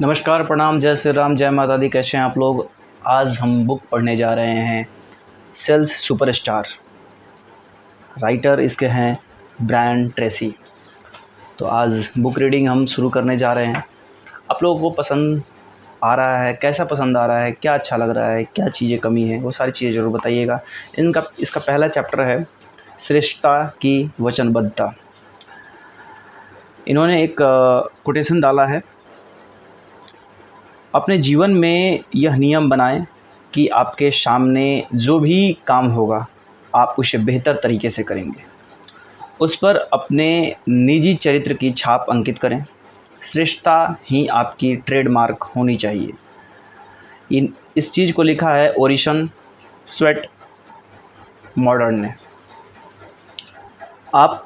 नमस्कार, प्रणाम, जय श्री राम, जय माता दी। कैसे हैं आप लोग। आज हम बुक पढ़ने जा रहे हैं सेल्स सुपरस्टार। राइटर इसके हैं ब्रायन ट्रेसी। तो आज बुक रीडिंग हम शुरू करने जा रहे हैं। आप लोगों को पसंद आ रहा है, कैसा पसंद आ रहा है, क्या अच्छा लग रहा है, क्या चीज़ें कमी है, वो सारी चीज़ें ज़रूर बताइएगा। इसका पहला चैप्टर है श्रेष्ठता की वचनबद्धता। इन्होंने एक कोटेशन डाला है, अपने जीवन में यह नियम बनाएं कि आपके सामने जो भी काम होगा आप उसे बेहतर तरीके से करेंगे। उस पर अपने निजी चरित्र की छाप अंकित करें। श्रेष्ठता ही आपकी ट्रेडमार्क होनी चाहिए। इस चीज़ को लिखा है ओरिसन स्वेट मॉडर्न ने। आप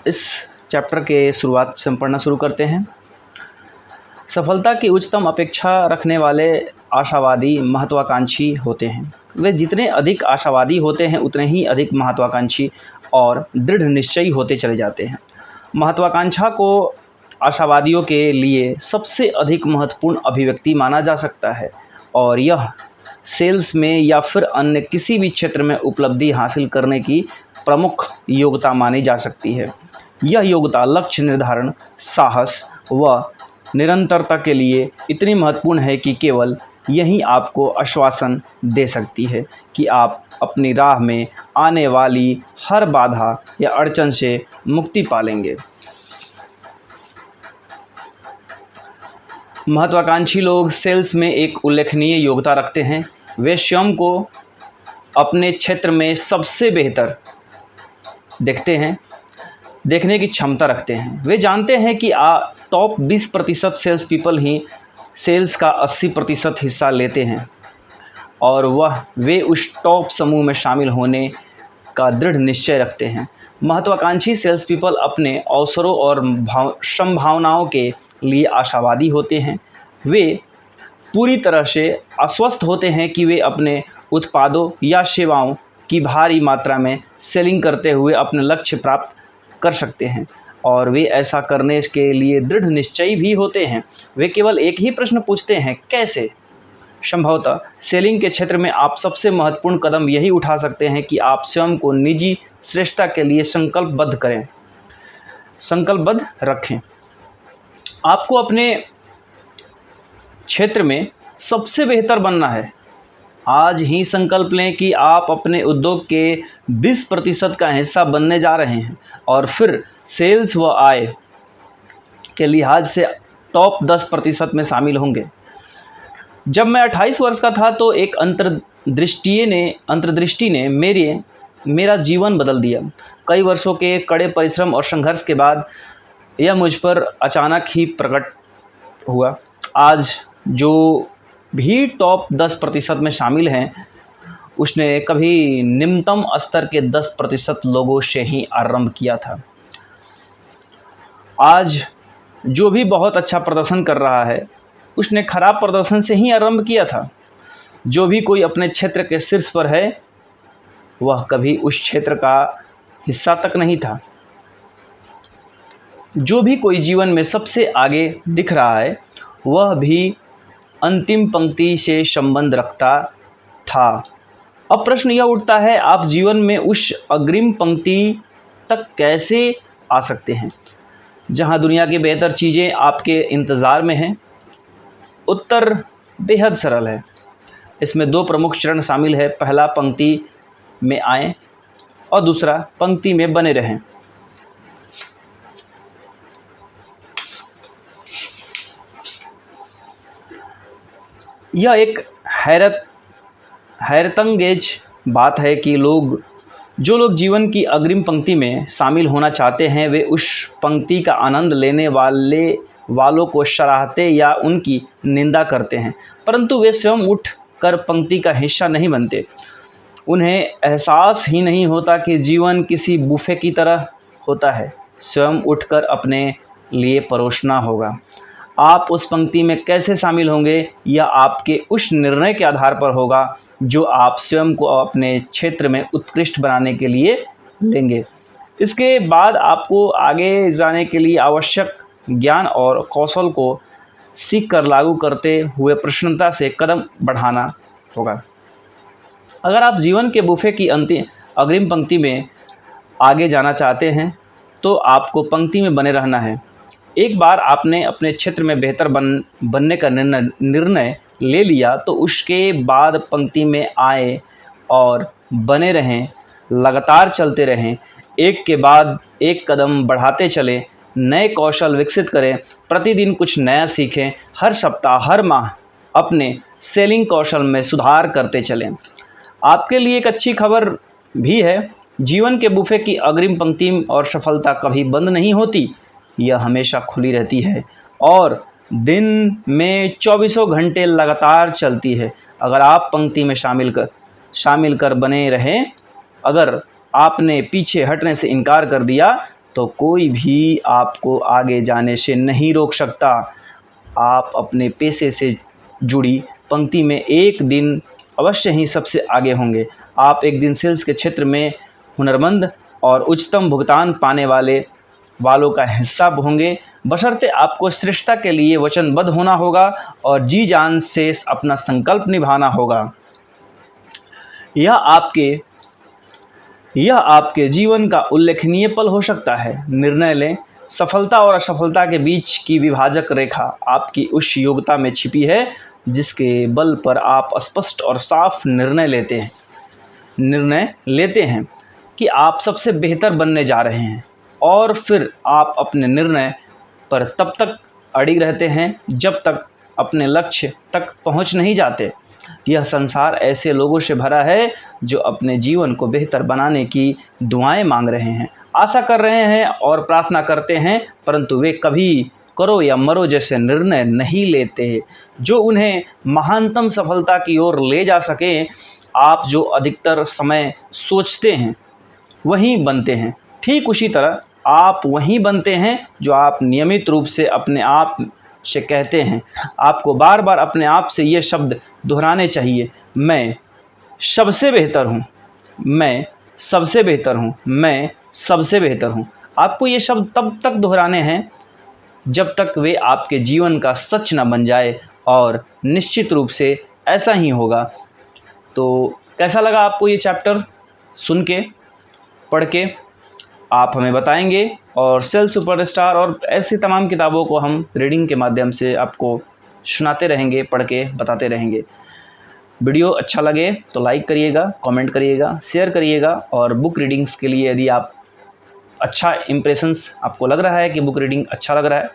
इस चैप्टर के शुरुआत से पढ़ना शुरू करते हैं। सफलता की उच्चतम अपेक्षा रखने वाले आशावादी महत्वाकांक्षी होते हैं। वे जितने अधिक आशावादी होते हैं उतने ही अधिक महत्वाकांक्षी और दृढ़ निश्चयी होते चले जाते हैं। महत्वाकांक्षा को आशावादियों के लिए सबसे अधिक महत्वपूर्ण अभिव्यक्ति माना जा सकता है और यह सेल्स में या फिर अन्य किसी भी क्षेत्र में उपलब्धि हासिल करने की प्रमुख योग्यता मानी जा सकती है। यह योग्यता लक्ष्य निर्धारण, साहस व निरंतरता के लिए इतनी महत्वपूर्ण है कि केवल यही आपको आश्वासन दे सकती है कि आप अपनी राह में आने वाली हर बाधा या अड़चन से मुक्ति पालेंगे। महत्वाकांक्षी लोग सेल्स में एक उल्लेखनीय योग्यता रखते हैं। वे स्वयं को अपने क्षेत्र में सबसे बेहतर देखने की क्षमता रखते हैं। वे जानते हैं कि टॉप 20% सेल्स पीपल ही सेल्स का 80% हिस्सा लेते हैं और वे उस टॉप समूह में शामिल होने का दृढ़ निश्चय रखते हैं। महत्वाकांक्षी सेल्स पीपल अपने अवसरों और संभावनाओं के लिए आशावादी होते हैं। वे पूरी तरह से आश्वस्त होते हैं कि वे अपने उत्पादों या सेवाओं की भारी मात्रा में सेलिंग करते हुए अपने लक्ष्य प्राप्त कर सकते हैं और वे ऐसा करने के लिए दृढ़ निश्चयी भी होते हैं। वे केवल एक ही प्रश्न पूछते हैं, कैसे। संभवतः सेलिंग के क्षेत्र में आप सबसे महत्वपूर्ण कदम यही उठा सकते हैं कि आप स्वयं को निजी श्रेष्ठता के लिए संकल्पबद्ध रखें। आपको अपने क्षेत्र में सबसे बेहतर बनना है। आज ही संकल्प लें कि आप अपने उद्योग के 20% का हिस्सा बनने जा रहे हैं और फिर सेल्स व आय के लिहाज से टॉप 10% में शामिल होंगे। जब मैं 28 वर्ष का था तो एक अंतर्दृष्टि ने मेरा जीवन बदल दिया। कई वर्षों के कड़े परिश्रम और संघर्ष के बाद यह मुझ पर अचानक ही प्रकट हुआ। आज जो भी टॉप 10% में शामिल हैं उसने कभी निम्नतम स्तर के 10% लोगों से ही आरंभ किया था। आज जो भी बहुत अच्छा प्रदर्शन कर रहा है उसने खराब प्रदर्शन से ही आरंभ किया था। जो भी कोई अपने क्षेत्र के शीर्ष पर है वह कभी उस क्षेत्र का हिस्सा तक नहीं था। जो भी कोई जीवन में सबसे आगे दिख रहा है वह भी अंतिम पंक्ति से संबंध रखता था। अब प्रश्न यह उठता है, आप जीवन में उस अग्रिम पंक्ति तक कैसे आ सकते हैं जहां दुनिया की बेहतर चीज़ें आपके इंतज़ार में हैं। उत्तर बेहद सरल है। इसमें 2 प्रमुख चरण शामिल है। पहला, पंक्ति में आएं और दूसरा, पंक्ति में बने रहें। यह एक हैरतअंगेज बात है कि जो लोग जीवन की अग्रिम पंक्ति में शामिल होना चाहते हैं वे उस पंक्ति का आनंद लेने वालों को सराहते या उनकी निंदा करते हैं, परंतु वे स्वयं उठ कर पंक्ति का हिस्सा नहीं बनते। उन्हें एहसास ही नहीं होता कि जीवन किसी बुफे की तरह होता है। स्वयं उठकर अपने लिए परोसना होगा। आप उस पंक्ति में कैसे शामिल होंगे यह आपके उस निर्णय के आधार पर होगा जो आप स्वयं को अपने क्षेत्र में उत्कृष्ट बनाने के लिए लेंगे। इसके बाद आपको आगे जाने के लिए आवश्यक ज्ञान और कौशल को सीख कर लागू करते हुए प्रसन्नता से कदम बढ़ाना होगा। अगर आप जीवन के बुफे की अग्रिम पंक्ति में आगे जाना चाहते हैं तो आपको पंक्ति में बने रहना है। एक बार आपने अपने क्षेत्र में बेहतर बनने का निर्णय ले लिया तो उसके बाद पंक्ति में आए और बने रहें, लगातार चलते रहें, एक के बाद एक कदम बढ़ाते चलें, नए कौशल विकसित करें, प्रतिदिन कुछ नया सीखें, हर सप्ताह हर माह अपने सेलिंग कौशल में सुधार करते चलें। आपके लिए एक अच्छी खबर भी है, जीवन के बुफे की अग्रिम पंक्ति और सफलता कभी बंद नहीं होती, यह हमेशा खुली रहती है और दिन में 24 घंटे लगातार चलती है। अगर आप पंक्ति में शामिल कर बने रहें, अगर आपने पीछे हटने से इनकार कर दिया तो कोई भी आपको आगे जाने से नहीं रोक सकता। आप अपने पेशे से जुड़ी पंक्ति में एक दिन अवश्य ही सबसे आगे होंगे। आप एक दिन सेल्स के क्षेत्र में हुनरमंद और उच्चतम भुगतान पाने वालों का हिस्सा होंगे, बशर्ते आपको श्रेष्ठता के लिए वचनबद्ध होना होगा और जी जान से अपना संकल्प निभाना होगा। यह आपके जीवन का उल्लेखनीय पल हो सकता है। निर्णय लें, सफलता और असफलता के बीच की विभाजक रेखा आपकी उस योग्यता में छिपी है जिसके बल पर आप स्पष्ट और साफ निर्णय लेते हैं कि आप सबसे बेहतर बनने जा रहे हैं और फिर आप अपने निर्णय पर तब तक अड़िग रहते हैं जब तक अपने लक्ष्य तक पहुंच नहीं जाते। यह संसार ऐसे लोगों से भरा है जो अपने जीवन को बेहतर बनाने की दुआएं मांग रहे हैं, आशा कर रहे हैं और प्रार्थना करते हैं, परंतु वे कभी करो या मरो जैसे निर्णय नहीं लेते जो उन्हें महानतम सफलता की ओर ले जा सके। आप जो अधिकतर समय सोचते हैं वहीं बनते हैं, ठीक उसी तरह आप वहीं बनते हैं जो आप नियमित रूप से अपने आप से कहते हैं। आपको बार बार अपने आप से ये शब्द दोहराने चाहिए, मैं सबसे बेहतर हूँ, मैं सबसे बेहतर हूँ, मैं सबसे बेहतर हूँ। आपको ये शब्द तब तक दोहराने हैं जब तक वे आपके जीवन का सच न बन जाए और निश्चित रूप से ऐसा ही होगा। तो कैसा लगा आपको ये चैप्टर सुन के, पढ़ के? आप हमें बताएंगे और सेल्स सुपरस्टार और ऐसी तमाम किताबों को हम रीडिंग के माध्यम से आपको सुनाते रहेंगे, पढ़ के बताते रहेंगे। वीडियो अच्छा लगे तो लाइक करिएगा, कमेंट करिएगा, शेयर करिएगा और बुक रीडिंग्स के लिए यदि आप अच्छा इम्प्रेशंस आपको लग रहा है कि बुक रीडिंग अच्छा लग रहा है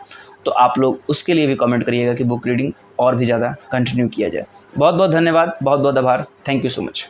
तो आप लोग उसके लिए भी कमेंट करिएगा कि बुक रीडिंग और भी ज़्यादा कंटिन्यू किया जाए। बहुत बहुत धन्यवाद, बहुत बहुत आभार। Thank you so much.